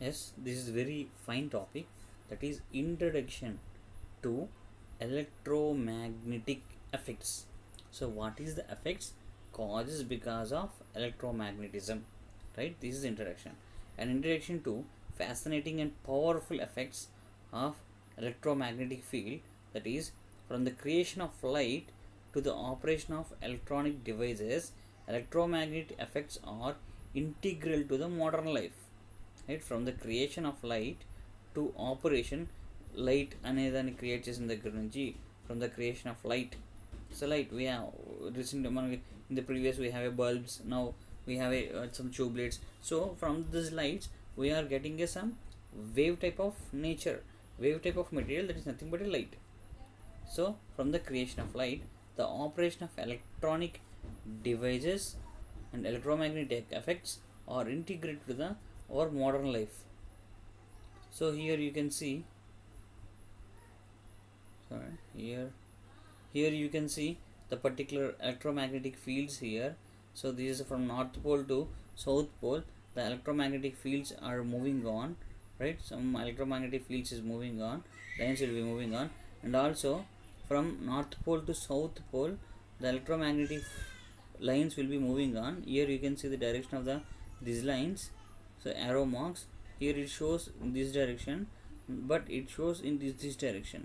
Yes, this is very fine topic, that is introduction to electromagnetic effects. So what is the effects causes because of electromagnetism, right? This is introduction. An introduction to fascinating and powerful effects of electromagnetic field, that is from the creation of light to the operation of electronic devices. Electromagnetic effects are integral to the modern life, right? From the creation of light to operation, light అనేదాన్ని create చేసిన దగ్గర నుంచి, from the creation of light. So light we have recently in the previous we have a bulbs, now we have some tube lights. So from these lights we are getting a some wave type of nature, wave type of material, that is nothing but a light. So from the creation of light, the operation of electronic devices and electromagnetic effects are integrated to the our modern life. So here you can see, here you can see the particular electromagnetic fields here. So this is from north pole to south pole, the electromagnetic fields are moving on, right? Some electromagnetic fields is moving on, lines will be moving on. And also from north pole to south pole, the electromagnetic lines will be moving on. Here you can see the direction of the these lines. So arrow marks, here it shows in this direction, but it shows in this direction,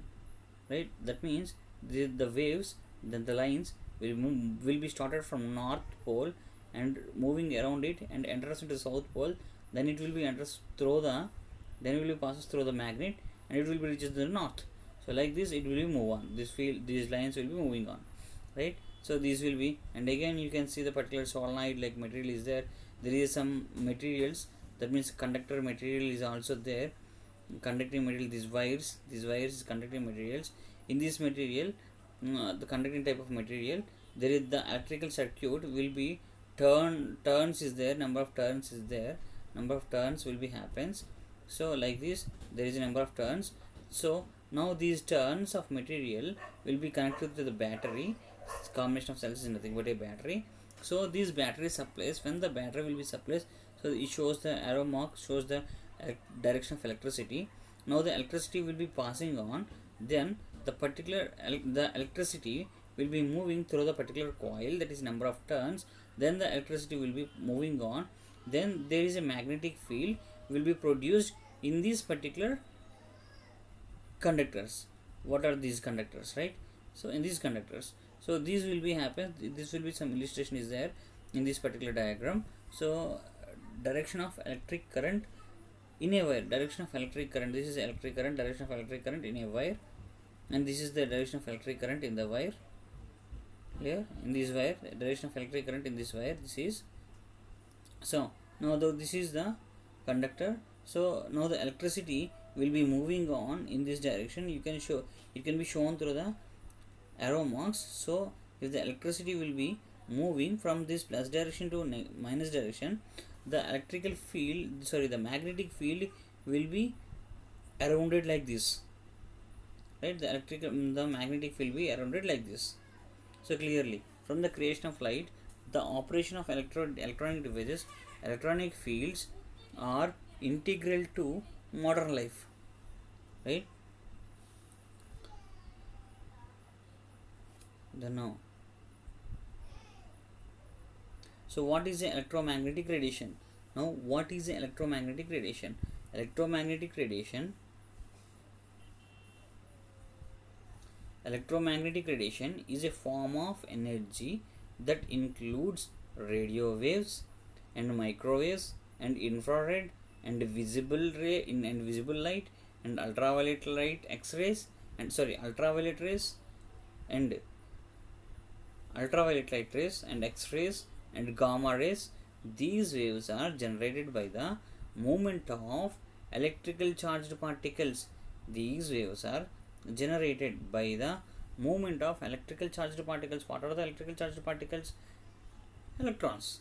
right? That means the waves, then the lines will be started from north pole and moving around it and enters into south pole, then it will be enters through the, then it will be passes through the magnet and it will be reaches the north. So like this it will be move on, this field, these lines will be moving on, right? So these will be, and again you can see the particular solenoid like material is there. There is some materials, that means conductor material is also there, conducting material, these wires is conducting materials. In this material, the conducting type of material, there is the electrical circuit will be turns is there, number of turns is there, number of turns will be happens. So like this there is a number of turns. So now these turns of material will be connected to the battery. Combination of cells is nothing but a battery. So these battery supplies, when the battery will be supplies, so it shows the arrow mark shows the direction of electricity. Now the electricity will be passing on, then the particular the electricity will be moving through the particular coil, that is number of turns, then the electricity will be moving on, then there is a magnetic field will be produced in these particular conductors. What are these conductors, right? So in these conductors, so these will be happen, this will be some illustration is there in this particular diagram. So direction of electric current in a wire, direction of electric current, this is electric current, direction of electric current in a wire, and this is the direction of electric current in the wire. Clear? In this wire, direction of electric current in this wire, this is. So now though this is the conductor, so now the electricity will be moving on in this direction. You can show, it can be shown through the arrow marks. So if the electricity will be moving from this plus direction to minus direction, the electrical field, sorry, the magnetic field will be surrounded like this, right? The magnetic field will be surrounded like this. So clearly from the creation of light, the operation of electronic devices, electronic fields are integral to modern life, right? Then now, so what is the electromagnetic radiation? Now what is the electromagnetic radiation? Electromagnetic radiation is a form of energy that includes radio waves and microwaves and infrared and visible ray and visible light and ultraviolet light, X-rays, and ultraviolet rays and ultraviolet light rays and X-rays and gamma rays. These waves are generated by the movement of electrical charged particles. These waves are generated by the movement of electrical charged particles. What are the electrical charged particles? Electrons.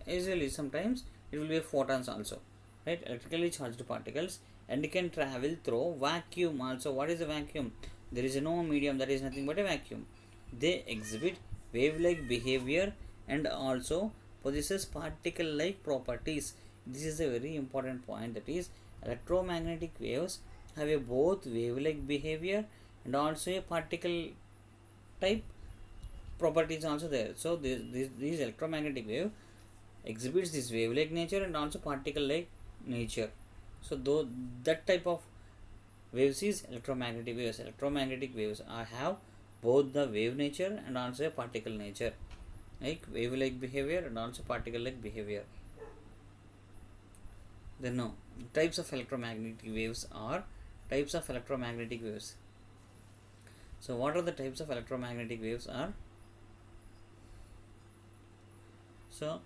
Usually sometimes it will be photons also, right? Electrically charged particles, and can travel through vacuum also. What is a vacuum? There is no medium, that is nothing but a vacuum. They exhibit wave-like behavior and also possesses particle-like properties. This is a very important point, that is electromagnetic waves have a both wave-like behavior and also a particle type properties also there. So this electromagnetic wave exhibits this wave-like nature and also particle-like nature. So though that type of waves is electromagnetic waves. Electromagnetic waves have both the wave nature and also a particle nature, like wave-like behavior and also particle-like behavior. Then now, types of electromagnetic waves are types of electromagnetic waves. So what are the types of electromagnetic waves are? So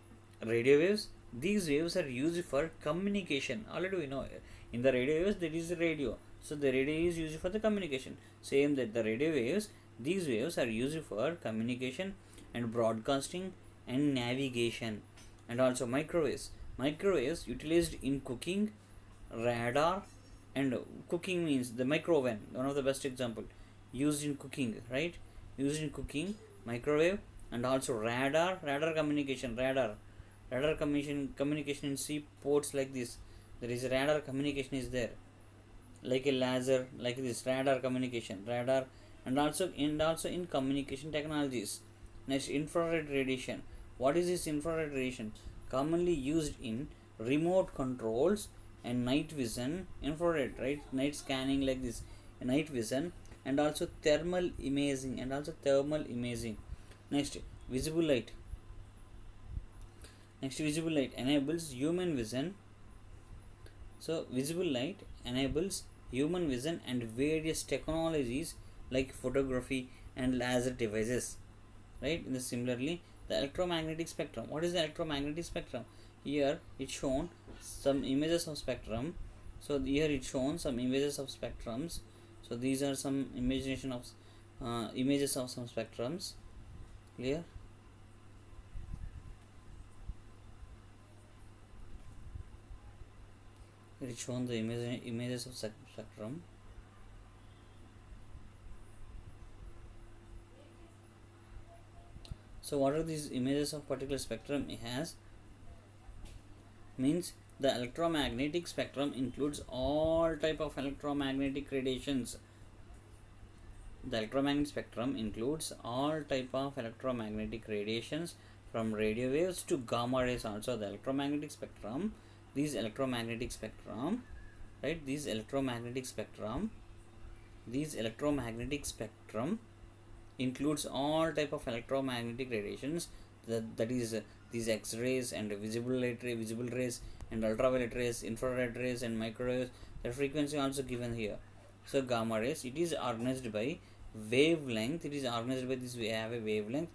radio waves. These waves are used for communication. Already we know in the radio waves there is a radio. So the radio is used for the communication. Same that the radio waves. These waves are used for communication and broadcasting and navigation, and also microwaves. Microwaves utilized in cooking, radar, and cooking means the micro oven. One of the best example used in cooking, right? Used in cooking, microwave, and also radar communication, radar communication in seaports like this. There is radar communication is there, like a laser, like this radar communication, radar, and also in communication technologies. Next, infrared radiation. What is this infrared radiation? Commonly used in remote controls and night vision. Infrared, right? Night scanning like this, night vision, and also thermal imaging. Next, visible light. Visible light enables human vision. So visible light enables human vision and various technologies like photography and laser devices, right? Similarly, the electromagnetic spectrum. What is the electromagnetic spectrum? Here it's shown some images of spectrum. So here it's shown some images of spectrums. So these are some imagination of images of some spectrums. Clear? Here it's shown the images of spectrum. So what are these images of particular spectrum? It has means the electromagnetic spectrum includes all type of electromagnetic radiations. The electromagnetic spectrum includes all type of electromagnetic radiations from radio waves to gamma rays. Also the electromagnetic spectrum, these electromagnetic spectrum includes all type of electromagnetic radiations, that is these X-rays and visible rays and ultraviolet rays, infrared rays and microwaves. The frequency also given here. So gamma rays, it is organized by wavelength. We have a wavelength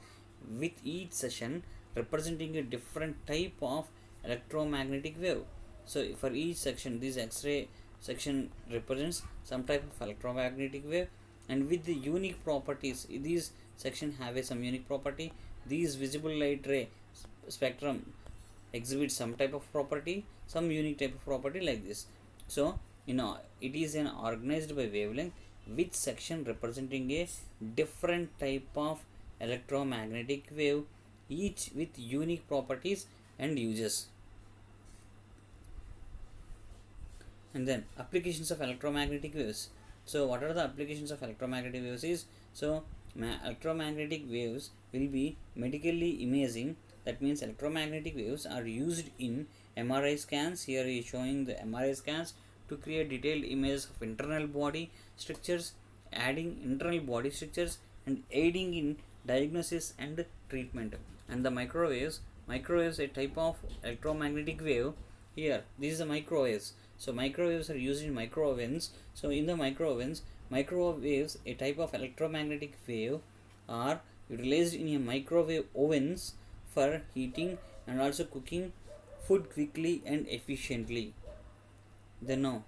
with each section representing a different type of electromagnetic wave. So for each section, this X-ray section represents some type of electromagnetic wave, and with the unique properties. These section have some unique property. These visible light ray spectrum exhibits some type of property, some unique type of property like this. So it is an organized by wavelength with section representing a different type of electromagnetic wave, each with unique properties and uses. And then applications of electromagnetic waves. So what are the applications of electromagnetic waves is, so electromagnetic waves will be medically imaging. That means electromagnetic waves are used in MRI scans. Here is showing the MRI scans to create detailed images of internal body structures, adding internal body structures and aiding in diagnosis and treatment. And the microwaves a type of electromagnetic wave. Here this is the microwaves. So microwaves are used in micro ovens. So in the microwaves, a type of electromagnetic wave, are utilized in a microwave ovens for heating and also cooking food quickly and efficiently. Then now,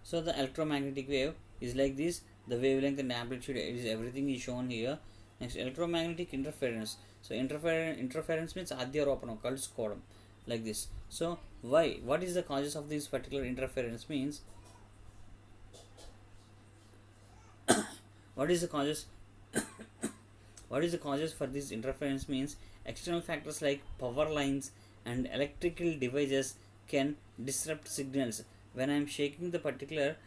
so the electromagnetic wave is like this. The wavelength and amplitude is everything is shown here. Next, electromagnetic interference. So interference means adhyaropana, kalsukodam, like this. So why? What is the causes of this particular interference? Means what is the causes? What is the causes for this interference? Means external factors like power lines and electrical devices can disrupt signals. When I am shaking the particular,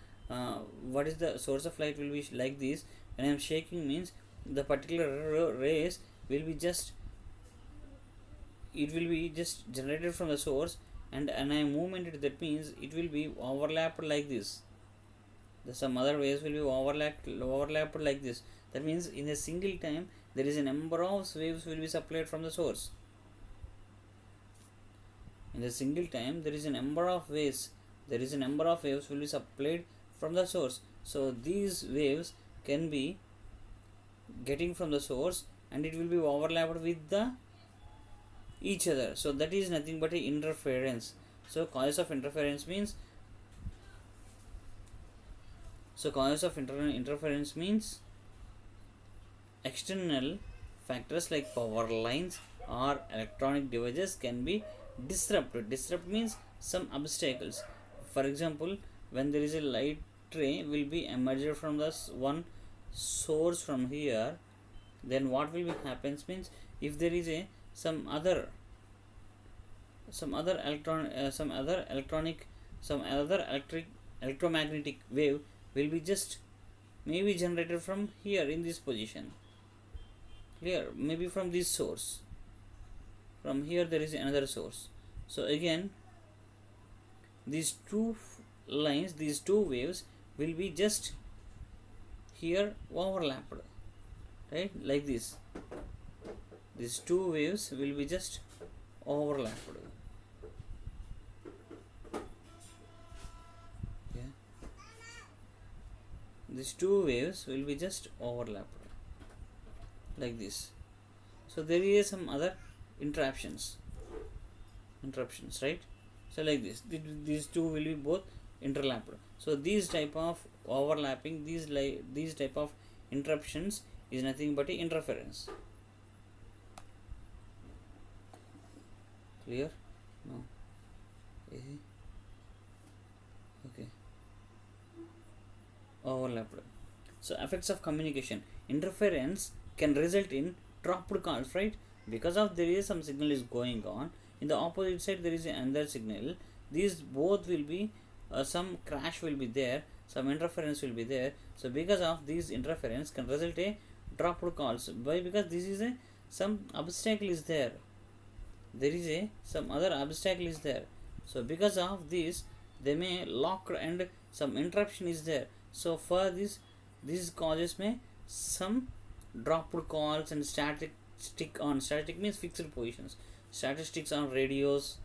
what is the source of light will be like this. When I am shaking means the particular rays will be just, it will be just generated from the source, and I movement it, that means it will be overlapped like this. Some other waves will be overlapped like this. That means in a single time there is a number of waves will be supplied from the source. In a single time there is a number of waves, will be supplied from the source. So these waves can be getting from the source and it will be overlapped with the each other. So that is nothing but a interference. So causes of interference means, interference means external factors like power lines or electronic devices can be disrupted. Disrupt means some obstacles. For example, when there is a light ray will be emerged from the one source from here, then what will be happens means, if there is a some other electromagnetic wave will be just maybe generated from here in this position. Clear? Maybe from this source. From here there is another source. So again, these two lines, these two waves will be just here overlapped, right? Like this. These two waves will be just overlapped. Yeah. These two waves will be just overlapped like this. So there is some other interruptions, right? So like this, these two will be both interlapped. So these type of overlapping, these type of interruptions is nothing but a interference. Clear? No. Okay. Overlapped. So effects of communication. Interference can result in dropped calls, right? Because of there is some signal is going on, in the opposite side there is another signal. These both will be some crash will be there, some interference will be there. So because of these interference can result a dropped calls. Why? Because this is a some obstacle is there. There is a some other obstacle is there. So because of this they may lock and some interruption is there. So for this, these causes may some dropped calls and static means fixed positions. Statistics on radios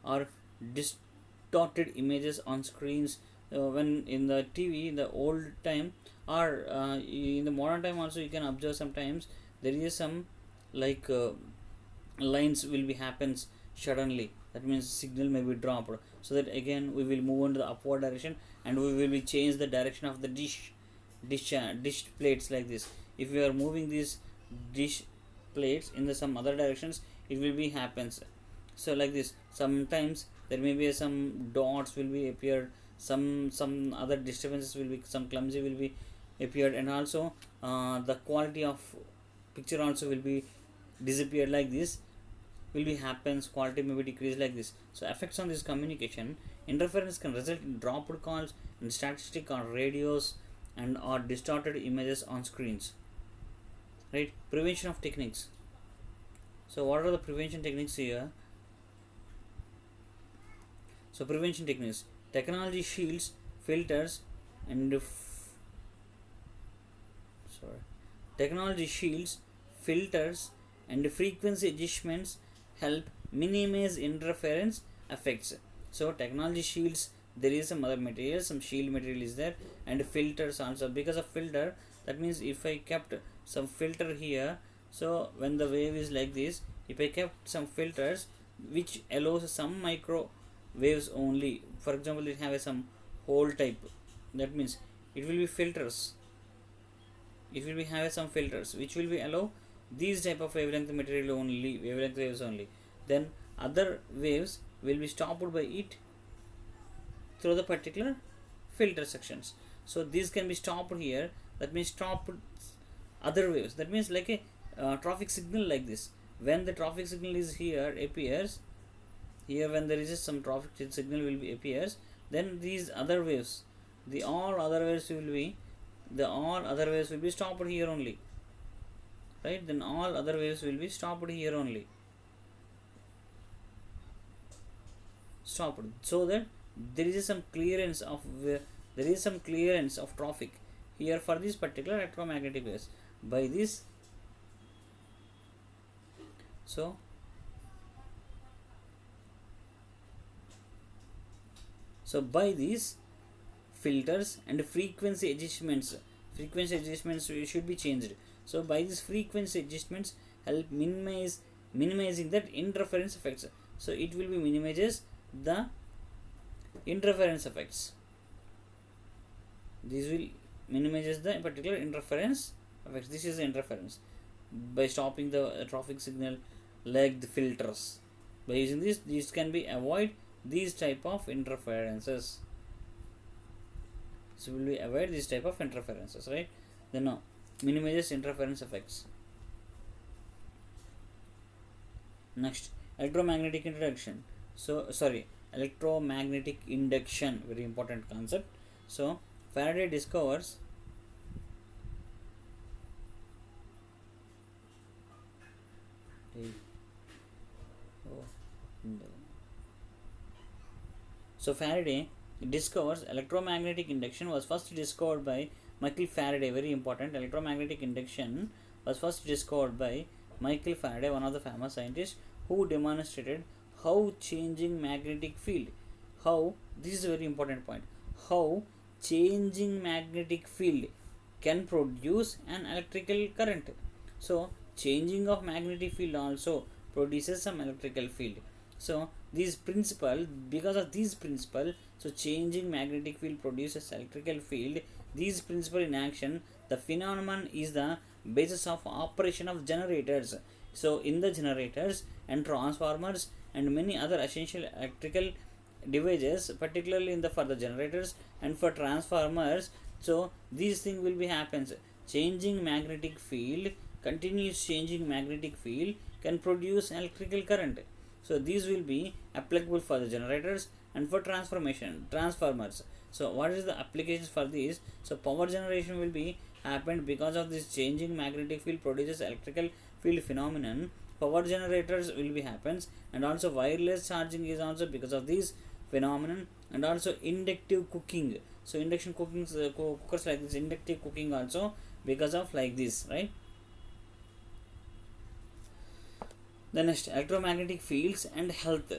or distorted images on screens. When in the TV in the old time or in the modern time also, you can observe sometimes there is some like lines will be happens suddenly. That means signal may be dropped. So that again we will move on to the upward direction and we will be change the direction of the dish plates like this. If we are moving these dish plates in the some other directions, it will be happens. So like this, sometimes there may be some dots will be appeared, some other disturbances will be, some clumsy will be appeared, and also the quality of picture also will be disappeared like this, will be happens, quality may be decreased like this. So effects on this communication. Interference can result in dropped calls and static on radios and or distorted images on screens, right? Prevention of techniques. So what are the prevention techniques here? So prevention techniques: technology shields, filters and technology shields, filters and frequency adjustments help minimize interference effects. So technology shields, there is some other material, some shield material is there, and filters also. Because of filter, that means if I kept some filter here, so when the wave is like this, if I kept some filters which allows some micro waves only, for example it have some hole type, that means it will be filters, it will be have some filters which will be allow these type of wavelength material only, wavelength waves only. Then other waves will be stopped by it through the particular filter sections. So these can be stopped here, that means stopped other waves, that means like a traffic signal like this. when the traffic signal is here appears, here when there is some traffic signal will be appears, then these other waves, the all other waves will be stopped here only, right? Then all other waves will be stopped here only, stopped, so that there is some clearance of traffic here for this particular electromagnetic waves. By this, so by these filters and frequency adjustments should be changed. So by these frequency adjustments help minimizing that interference effects. So it will be minimizes the interference effects. This will minimizes the particular interference effects. This is the interference by stopping the traffic signal like the filters. By using this can be avoid these type of interferences. So will we avoid this type of interferences, right? Then now minimizes interference effects. Next, electromagnetic induction. Electromagnetic induction, very important concept. So Faraday discovers Faraday discovers electromagnetic induction was first discovered by Michael Faraday. Very important. Electromagnetic induction was first discovered by Michael Faraday, one of the famous scientists, who demonstrated how changing magnetic field, this is a very important point, how changing magnetic field can produce an electrical current. So changing of magnetic field also produces some electrical field. So this principle, because of this principle, so changing magnetic field produces electrical field. This principle in action, the phenomenon is the basis of operation of generators. So in the generators and transformers and many other essential electrical devices, particularly for the generators and for transformers, so these thing will be happens. Changing magnetic field, continuous changing magnetic field can produce electrical current. So these will be applicable for the generators and for transformers. So what is the applications for these? So power generation will be happened because of this changing magnetic field produces electrical field phenomenon. Power generators will be happens, and also wireless charging is also because of this phenomenon, and also inductive cooking. So induction cooking, cookers like this, inductive cooking also because of like this, right? The next, electromagnetic fields and health.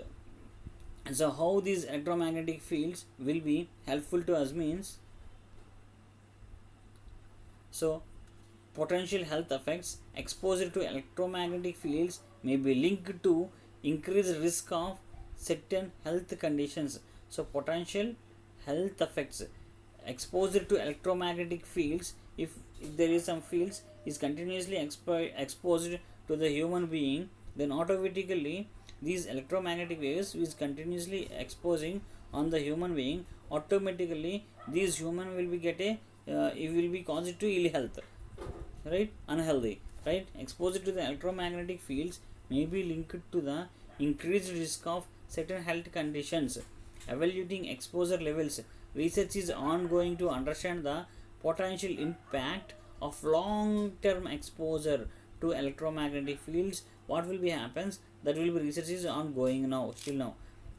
So how these electromagnetic fields will be helpful to us means, so potential health effects. Exposure to electromagnetic fields may be linked to increased risk of certain health conditions. So potential health effects, exposure to electromagnetic fields, if there is some fields is continuously exposed to the human being, then automatically these electromagnetic waves is continuously exposing on the human being, automatically these human will be it will be caused to ill health, right? Unhealthy, right? Exposure to the electromagnetic fields may be linked to the increased risk of certain health conditions. Evaluating exposure levels, research is ongoing to understand the potential impact of long-term exposure to electromagnetic fields. What will be happens, that will be research is ongoing now, still now.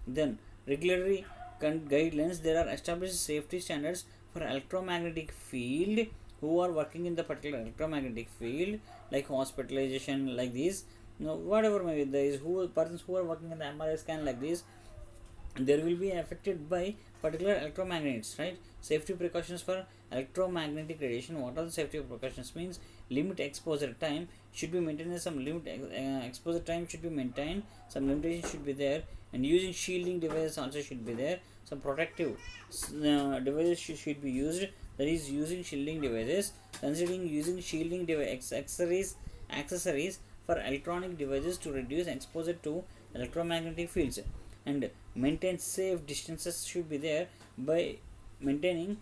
Then regulatory guidelines, there are established safety standards for electromagnetic field who are working in the particular electromagnetic field, like hospitalization, like this, whatever maybe there is, persons who are working in the MRI scan like this, there will be affected by particular electromagnets, right? Safety precautions for electromagnetic radiation. What are the safety precautions means? Limit exposure time should be maintained, some limit exposure time should be maintained, some limitation should be there, and using shielding devices also should be there. Some protective devices should be used, that is using shielding devices, considering using shielding device accessories for electronic devices to reduce exposure to electromagnetic fields, and maintain safe distances should be there by maintaining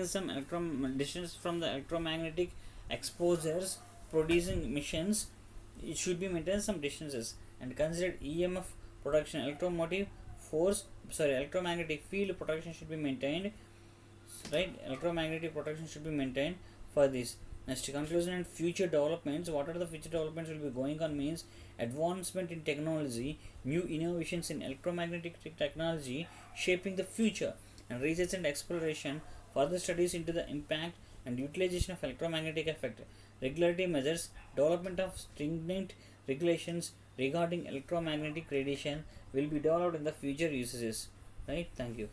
some distance from the electromagnetic exposures producing emissions. it should be maintained some distances and considered EMF protection, electromagnetic field protection should be maintained, right? Electromagnetic protection should be maintained for this. Next, conclusion and future developments. What are the future developments will be going on means advancement in technology, new innovations in electromagnetic technology shaping the future, and research and exploration, further studies into the impact and utilization of electromagnetic effect, regulatory measures, development of stringent regulations regarding electromagnetic radiation will be developed in the future usages. Right? Thank you.